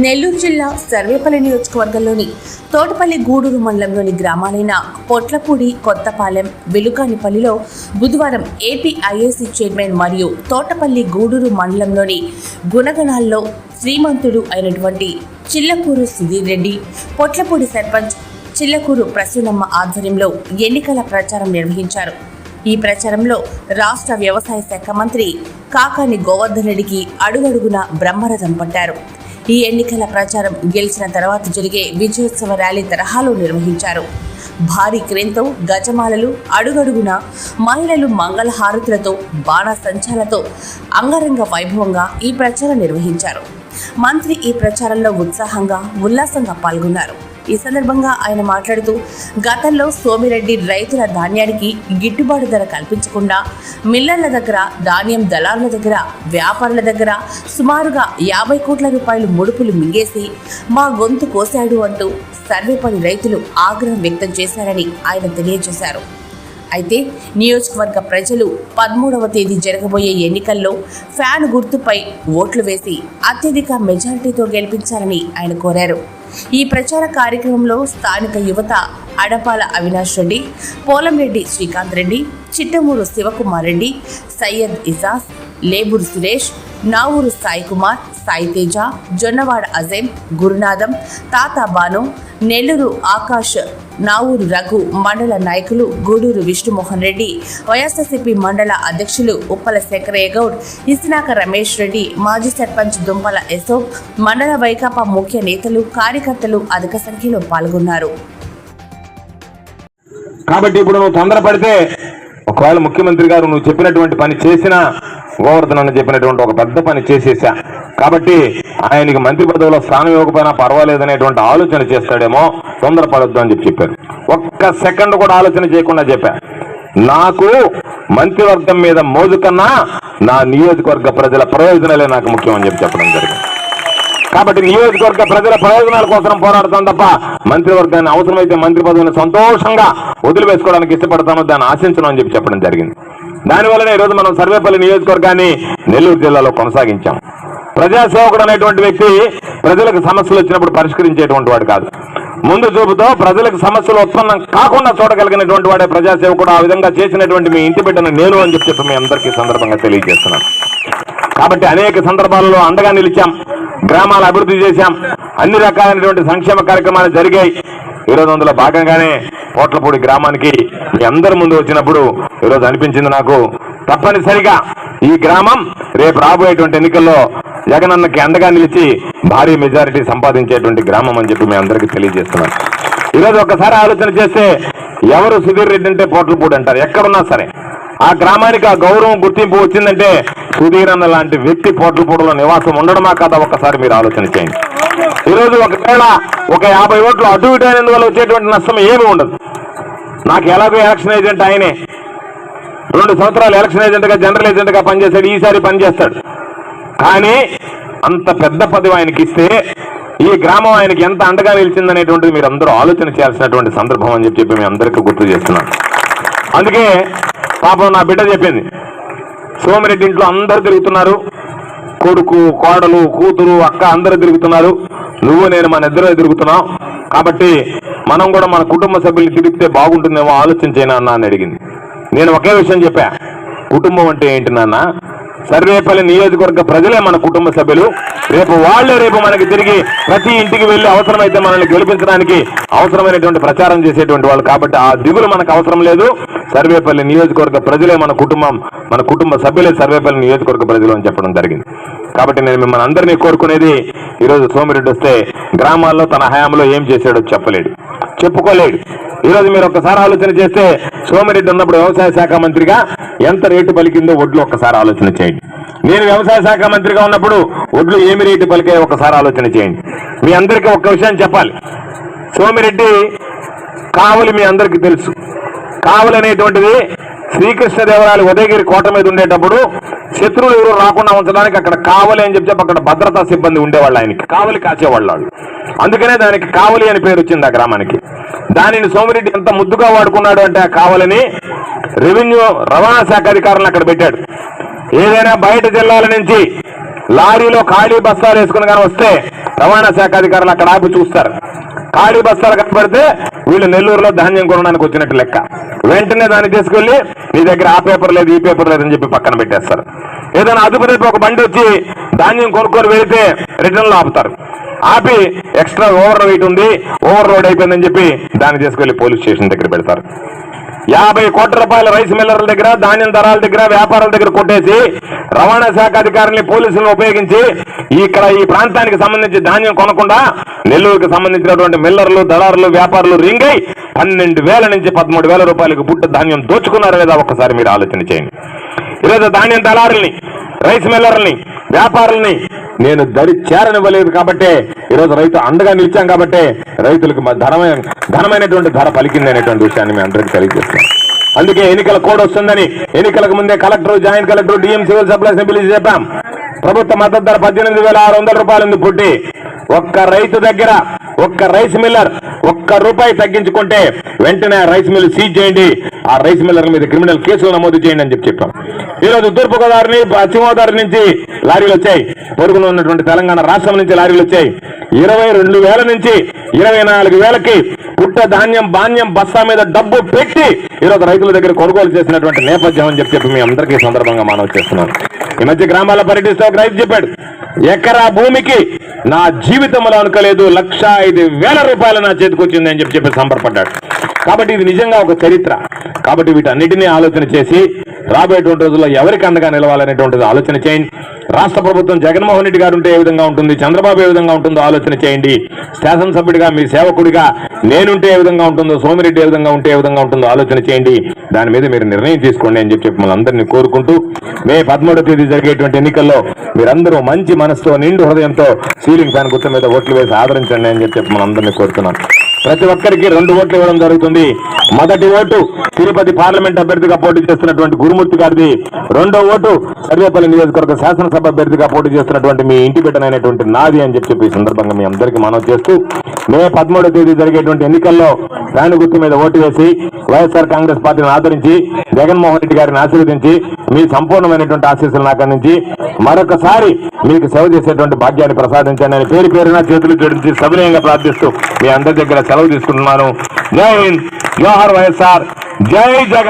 నెల్లూరు జిల్లా సర్వేపల్లి నియోజకవర్గంలోని తోటపల్లి గూడూరు మండలంలోని గ్రామాలైన పొట్లపూడి, కొత్తపాలెం, వెలుకానిపల్లిలో బుధవారం ఏపీ ఐఏసీ చైర్మన్ మరియు తోటపల్లి గూడూరు మండలంలోని గుణగణాల్లో శ్రీమంతుడు అయినటువంటి చిల్లకూరు సుధీర్ రెడ్డి, పొట్లపూడి సర్పంచ్ చిల్లకూరు ప్రసూనమ్మ ఆధ్వర్యంలో ఎన్నికల ప్రచారం నిర్వహించారు. ఈ ప్రచారంలో రాష్ట్ర వ్యవసాయ శాఖ మంత్రి కాకాని గోవర్ధన్ రెడ్డికి అడుగడుగున బ్రహ్మరథం పట్టారు. ఈ ఎన్నికల ప్రచారం గెలిచిన తర్వాత జరిగే విజయోత్సవ ర్యాలీ తరహాలో నిర్వహించారు. భారీ క్రేన్తో, గజమాలలు, అడుగడుగున మహిళలు మంగళహారతులతో, బాణసంచాలతో అంగరంగ వైభవంగా ఈ ప్రచారం నిర్వహించారు. మంత్రి ఈ ప్రచారంలో ఉత్సాహంగా, ఉల్లాసంగా పాల్గొన్నారు. ఈ సందర్భంగా ఆయన మాట్లాడుతూ, గతంలో సోమిరెడ్డి రైతుల ధాన్యానికి గిట్టుబాటు ధర కల్పించకుండా మిల్లర్ల దగ్గర, ధాన్యం దళారుల దగ్గర, వ్యాపారుల దగ్గర సుమారుగా 50 కోట్ల రూపాయలు ముడుపులు మింగేసి మా గొంతు కోశాడు అంటూ సర్వేపల్లి రైతులు ఆగ్రహం వ్యక్తం చేశారని ఆయన తెలియజేశారు. అయితే నియోజకవర్గ ప్రజలు 13వ తేదీ జరగబోయే ఎన్నికల్లో ఫ్యాన్ గుర్తుపై ఓట్లు వేసి అత్యధిక మెజారిటీతో గెలిపించాలని ఆయన కోరారు. ఈ ప్రచార కార్యక్రమంలో స్థానిక యువత అడపాల అవినాష్ రెడ్డి, పోలంరెడ్డి శ్రీకాంత్ రెడ్డి, చిట్టమూరు శివకుమార్ రెడ్డి, సయ్యద్ ఇజాజ్, లేబూరు సురేష్, నావూరు సాయి కుమార్, సాయి తేజ, జొన్నవాడ అజేం, గురునాథం, తాత బాను, నెల్లూరు ఆకాష్, నావూరు రఘు మండల నాయకులు, గూడూరు విష్ణుమోహన్ రెడ్డి, వైఎస్ఆర్సీపీ మండల అధ్యక్షులు ఉప్పల శంకరయ్య గౌడ్, ఇస్నాక రమేష్ రెడ్డి, మాజీ సర్పంచ్ దుంపల అశోక్, మండల వైకాపా ముఖ్య నేతలు, కార్యకర్తలు అధిక సంఖ్యలో పాల్గొన్నారు. కాబట్టి ఇప్పుడు నువ్వు తొందరపడితే ఒకవేళ ముఖ్యమంత్రి గారు నువ్వు చెప్పినటువంటి పని చేసినా, గోవర్ధన్ అని చెప్పినటువంటి ఒక పెద్ద పని చేసేసా కాబట్టి ఆయనకి మంత్రి పదవిలో స్థానం ఇవ్వకపోయినా పర్వాలేదనేటువంటి ఆలోచన చేస్తాడేమో, తొందరపడొద్దు అని చెప్పారు. ఒక్క సెకండ్ కూడా ఆలోచన చేయకుండా చెప్పా, నాకు మంత్రివర్గం మీద మోజు కన్నా నా నియోజకవర్గ ప్రజల ప్రయోజనాలే నాకు ముఖ్యం అని చెప్పడం జరిగింది. కాబట్టి నియోజకవర్గ ప్రజల ప్రయోజనాల కోసం పోరాడతాం తప్ప మంత్రివర్గాన్ని అవసరమైతే మంత్రి పదవిని సంతోషంగా వదిలివేసుకోవడానికి ఇష్టపడతాను, దాన్ని ఆశించను అని చెప్పడం జరిగింది. దానివల్లనే ఈరోజు మనం సర్వేపల్లి నియోజకవర్గాన్ని నెల్లూరు జిల్లాలో కొనసాగించాం. ప్రజాసేవకుడు అనేటువంటి వ్యక్తి ప్రజలకు సమస్యలు వచ్చినప్పుడు పరిష్కరించేటువంటి వాడు కాదు, ముందు చూపుతో ప్రజలకు సమస్యలు ఉత్పన్నం కాకుండా చూడగలిగినటువంటి వాడే ప్రజాసేవకుడు. ఆ విధంగా చేసినటువంటి మీ ఇంటి బిడ్డను నేను అని చెప్పి మీ అందరికీ సందర్భంగా తెలియజేస్తున్నాను. కాబట్టి అనేక సందర్భాలలో అండగా నిలిచాం, గ్రామాల అభివృద్ధి చేశాం, అన్ని రకాలైనటువంటి సంక్షేమ కార్యక్రమాలు జరిగాయి. ఈరోజు అందులో భాగంగానే పోట్లపూడి గ్రామానికి మీ అందరి ముందు వచ్చినప్పుడు ఈరోజు అనిపించింది నాకు, తప్పనిసరిగా ఈ గ్రామం రేపు రాబోయేటువంటి ఎన్నికల్లో జగనన్నకి అండగా నిలిచి భారీ మెజారిటీ సంపాదించేటువంటి గ్రామం అని చెప్పి మీ అందరికీ తెలియజేస్తున్నాను. ఈరోజు ఒక్కసారి ఆలోచన చేస్తే ఎవరు సుధీర్ రెడ్డి అంటే పోట్లపూడి అంటారు, ఎక్కడున్నా సరే ఆ గ్రామానికి ఆ గౌరవం, గుర్తింపు వచ్చిందంటే సుధీర్ అన్న లాంటి వ్యక్తి పోట్లపూడిలో నివాసం ఉండడమా కాదా ఒక్కసారి మీరు ఆలోచన చేయండి. ఈరోజు ఒకవేళ ఒక 50 ఓట్లు అటు ఇటు అయినందువల్ల వచ్చేటువంటి నష్టం ఏమీ ఉండదు. నాకు ఎలాగో ఎలక్షన్ ఏజెంట్ ఆయనే, 2 సంవత్సరాలు ఎలక్షన్ ఏజెంట్గా, జనరల్ ఏజెంట్గా పనిచేశాడు, ఈసారి పనిచేస్తాడు. కానీ అంత పెద్ద పదవి ఆయనకి ఇస్తే ఈ గ్రామం ఆయనకి ఎంత అండగా నిలిచిందనేటువంటిది మీరు అందరూ ఆలోచన చేయాల్సినటువంటి సందర్భం అని చెప్పి మీ అందరికీ గుర్తు చేస్తున్నాను. అందుకే పాపం నా బిడ్డ చెప్పింది, సోమిరెడ్డి ఇంట్లో అందరూ తిరుగుతున్నారు, కొడుకు, కోడలు, కూతురు, అక్క అందరూ తిరుగుతున్నారు, నువ్వు నేను మన ఇద్దరు తిరుగుతున్నాం, కాబట్టి మనం కూడా మన కుటుంబ సభ్యులు తిరిగితే బాగుంటుందేమో ఆలోచించేనా అన్న అని అడిగింది. నేను ఒకే విషయం చెప్పా, కుటుంబం అంటే ఏంటి నాన్న, సర్వేపల్లి నియోజకవర్గ ప్రజలే మన కుటుంబ సభ్యులు. రేపు మనకి తిరిగి ప్రతి ఇంటికి వెళ్ళి అవసరమైతే మనల్ని గెలిపించడానికి అవసరమైనటువంటి ప్రచారం చేసేటువంటి వాళ్ళు. కాబట్టి ఆ దిగులు మనకు అవసరం లేదు. సర్వేపల్లి నియోజకవర్గ ప్రజలే మన కుటుంబం, మన కుటుంబ సభ్యులే సర్వేపల్లి నియోజకవర్గ ప్రజలు అని చెప్పడం జరిగింది. కాబట్టి నేను మిమ్మల్ని అందరినీ కోరుకునేది, ఈరోజు సోమిరెడ్డి వస్తే గ్రామాల్లో తన హయాంలో ఏం చేశాడో చెప్పలేడు, చెప్పుకోలేడు. ఈరోజు మీరు ఒక్కసారి ఆలోచన చేస్తే సోమిరెడ్డి ఉన్నప్పుడు వ్యవసాయ శాఖ మంత్రిగా ఎంత రేటు పలికిందో ఒడ్లు ఒక్కసారి ఆలోచన చేయండి. నేను వ్యవసాయ శాఖ మంత్రిగా ఉన్నప్పుడు ఒడ్లు ఏమి రేటు పలికాయో ఒకసారి ఆలోచన చేయండి. మీ అందరికీ ఒక్క విషయం చెప్పాలి, సోమిరెడ్డి కావలి మీ అందరికీ తెలుసు. కావలి అనేటువంటిది శ్రీకృష్ణదేవరాయలు ఉదయగిరి కోట మీద ఉండేటప్పుడు శత్రువులు ఎవరు రాకుండా ఉంచడానికి అక్కడ కావలి అని చెప్పి అక్కడ భద్రతా సిబ్బంది ఉండేవాళ్ళు, ఆయనకి కావలి కాచేవాళ్ళు. అందుకనే దానికి కావలి అని పేరు వచ్చింది ఆ గ్రామానికి. దానిని సోమిరెడ్డి ఎంత ముద్దుగా వాడుకున్నాడు అంటే ఆ కావలిని రవాణా శాఖ అధికారులను అక్కడ పెట్టాడు. ఏదైనా బయట జిల్లాల నుంచి లారీలో ఖాళీ బస్తాలు వేసుకుని కానీ వస్తే రవాణా శాఖ అధికారులు అక్కడ ఆపి చూస్తారు. ఖాళీ బస్తాలు కనపడితే వీళ్ళు నెల్లూరులో ధాన్యం కొనడానికి వచ్చినట్టు లెక్క. వెంటనే దాన్ని తీసుకెళ్లి నీ దగ్గర ఆ పేపర్ లేదు ఈ పేపర్ లేదని చెప్పి పక్కన పెట్టేస్తారు. ఏదైనా అదుపు తెప్పి ఒక బండి వచ్చి ధాన్యం కొనుక్కొని వెళితే రిటర్న్ లో ఆపుతారు. ఆపి ఎక్స్ట్రా ఓవర్ వెయిట్ ఉంది, ఓవర్ లోడ్ అయిపోయిందని చెప్పి దాన్ని తీసుకెళ్లి పోలీస్ స్టేషన్ దగ్గర పెడతారు. 50 కోట్ల రూపాయల రైస్ మిల్లర్ల దగ్గర, ధాన్యం దళాల దగ్గర, వ్యాపారాల దగ్గర కొట్టేసి రవాణా శాఖ అధికారుల్ని పోలీసులను ఉపయోగించి ఇక్కడ ఈ ప్రాంతానికి సంబంధించి ధాన్యం కొనకుండా నెల్లూరుకి సంబంధించినటువంటి మిల్లర్లు, దళారులు, వ్యాపారులు రింగై 12,000 నుంచి 13,000 రూపాయలకు పుట్టు ధాన్యం దోచుకున్నారో లేదా ఒక్కసారి మీరు ఆలోచన చేయండి. ఈరోజు ధాన్యం దళారుల్ని, రైస్ మిల్లర్లని, వ్యాపారుల్ని నేను దరి చేరనివ్వలేదు కాబట్టే ఈరోజు రైతు అండగా నిలిచాం కాబట్టే రైతులకు ఘనమైనటువంటి ధర పలికింది అనేటువంటి విషయాన్ని మేము అందరికీ తెలియజేస్తున్నాం. అందుకే ఎన్నికల కోడ్ వస్తుందని ఎన్నికలకు ముందే collector, joint collector, DM, civil supplies పిలిచి చెప్పాం. ప్రభుత్వ మద్దతు ధర 18,600 రూపాయలు ఉంది పుట్టి. ఒక్క రైతు దగ్గర, ఒక్క రైస్ మిల్లర్ ₹1 తగ్గించుకుంటే వెంటనే రైస్ మిల్ సీజ్ చేయండి, ఆ రైస్ మిల్లర్ మీద క్రిమినల్ కేసులు నమోదు చేయండి అని చెప్పాం. ఈరోజు తూర్పుగోదావరి, పశ్చిమ గోదావరి నుంచి లారీలు వచ్చాయి, పొరుగున ఉన్నటువంటి తెలంగాణ రాష్ట్రం నుంచి లారీలు వచ్చాయి. 22,000 నుంచి 24,000కి పుట్ట ధాన్యం బాన్యం బస్తా మీద డబ్బు పెట్టి ఈరోజు రైతుల దగ్గర కొనుగోలు చేసినటువంటి నేపథ్యం అని చెప్పి మీ అందరికీ సందర్భంగా మనవి చేస్తున్నాను. ఈ మధ్య గ్రామాల్లో పర్యటిస్తూ ఒక రైతు చెప్పాడు, ఎకరా భూమికి నా జీవితంలో అనుకోలేదు, 1,05,000 రూపాయలు నా చేతికి వచ్చింది అని చెప్పి సంబరపడ్డాడు. కాబట్టి ఇది నిజంగా ఒక చరిత్ర. కాబట్టి వీటన్నిటినీ ఆలోచన చేసి రాబోయేటువంటి రోజుల్లో ఎవరికి అండగా నిలవాలనేటువంటిది ఆలోచన చేయండి. రాష్ట్ర ప్రభుత్వం జగన్మోహన్ రెడ్డి గారు ఉంటే ఏ విధంగా ఉంటుంది, చంద్రబాబు ఏ విధంగా ఉంటుందో ఆలోచన చేయండి. శాసనసభ్యుడిగా మీ సేవకుడిగా నేనుంటే ఏ విధంగా ఉంటుందో, సోమిరెడ్డి ఏ విధంగా ఉంటే ఏ విధంగా ఉంటుందో ఆలోచన చేయండి. దాని మీద మీరు నిర్ణయం తీసుకోండి అని చెప్పి మిమ్మల్ని అందరినీ కోరుకుంటూ, మే 13వ తేదీ జరిగేటువంటి ఎన్నికల్లో మీరందరూ మంచి మనసుతో, నిండు హృదయంతో సీలింగ్ ఫ్యాన్ గుర్తు మీద ఓట్లు వేసి ఆదరించండి అని చెప్పి మిమ్మల్ని అందరినీ కోరుతున్నాను. ప్రతి ఒక్కరికి 2 ఓట్లు ఇవ్వడం జరుగుతుంది. మొదటి ఓటు తిరుపతి పార్లమెంట్ అభ్యర్థిగా పోటీ చేస్తున్నటువంటి గురుమూర్తి గారిది, 2వ ఓటు సర్వేపల్లి నియోజకవర్గ శాసనసభ అభ్యర్థిగా పోటీ చేస్తున్నటువంటి మీ ఇంటి బిడ్డనైనటువంటి నాది అని చెప్పి ఈ సందర్భంగా మీ అందరికీ మనవి చేస్తూ, మే 13వ తేదీ జరిగేటువంటి ఎన్నికల్లో ఫ్యాన్ గుర్తు మీద ఓటు వేసి వైఎస్ఆర్ కాంగ్రెస్ పార్టీని ఆదరించి జగన్మోహన్ రెడ్డి గారిని ఆశీర్వదించి మీ సంపూర్ణమైనటువంటి ఆశీస్సులు నాకు అందించి మరొకసారి మీకు సేవ చేసేటువంటి భాగ్యాన్ని ప్రసాదించండి అని పేరు పేరున చేతులు జోడించి సవినయంగా ప్రార్థిస్తూ మీ అందరి దగ్గర సెలవు తీసుకుంటున్నాను. జై హింద్, జోహార్ వైఎస్ఆర్, జై జగన్.